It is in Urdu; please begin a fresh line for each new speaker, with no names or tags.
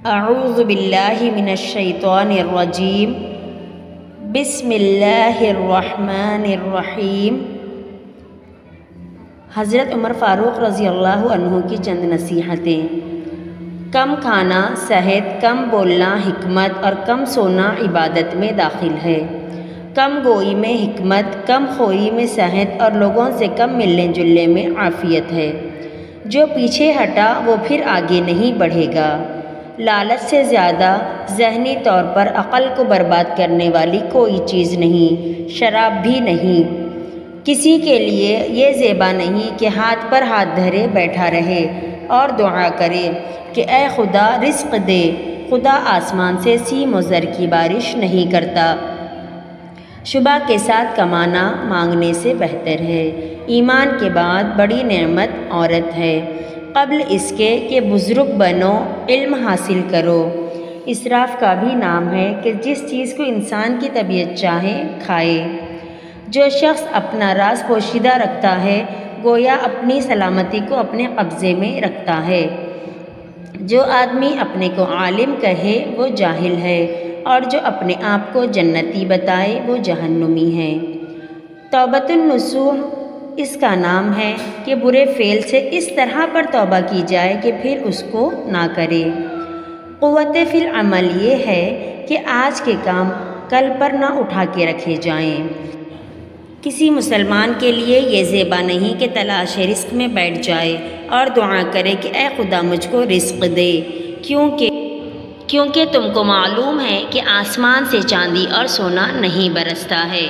اعوذ باللہ من الشیطان الرجیم بسم اللہ الرحمن الرحیم۔ حضرت عمر فاروق رضی اللہ عنہ کی چند نصیحتیں۔ کم کھانا صحت، کم بولنا حکمت اور کم سونا عبادت میں داخل ہے۔ کم گوئی میں حکمت، کم خوئی میں صحت اور لوگوں سے کم ملنے جلنے میں عافیت ہے۔ جو پیچھے ہٹا وہ پھر آگے نہیں بڑھے گا۔ لالچ سے زیادہ ذہنی طور پر عقل کو برباد کرنے والی کوئی چیز نہیں، شراب بھی نہیں۔ کسی کے لیے یہ زیبا نہیں کہ ہاتھ پر ہاتھ دھرے بیٹھا رہے اور دعا کرے کہ اے خدا رزق دے۔ خدا آسمان سے سیم و زر کی بارش نہیں کرتا۔ شبہ کے ساتھ کمانا مانگنے سے بہتر ہے۔ ایمان کے بعد بڑی نعمت عورت ہے، قبل اس کے کہ بزرگ بنو، علم حاصل کرو۔ اسراف کا بھی نام ہے کہ جس چیز کو انسان کی طبیعت چاہے کھائے۔ جو شخص اپنا راز پوشیدہ رکھتا ہے گویا اپنی سلامتی کو اپنے قبضے میں رکھتا ہے۔ جو آدمی اپنے کو عالم کہے وہ جاہل ہے، اور جو اپنے آپ کو جنتی بتائے وہ جہنمی ہے۔ توبۃ النصوح اس کا نام ہے کہ برے فعل سے اس طرح پر توبہ کی جائے کہ پھر اس کو نہ کرے۔ قوت فی العمل یہ ہے کہ آج کے کام کل پر نہ اٹھا کے رکھے جائیں۔ کسی مسلمان کے لیے یہ زیبا نہیں کہ تلاش رزق میں بیٹھ جائے اور دعا کرے کہ اے خدا مجھ کو رزق دے، کیونکہ تم کو معلوم ہے کہ آسمان سے چاندی اور سونا نہیں برستا ہے۔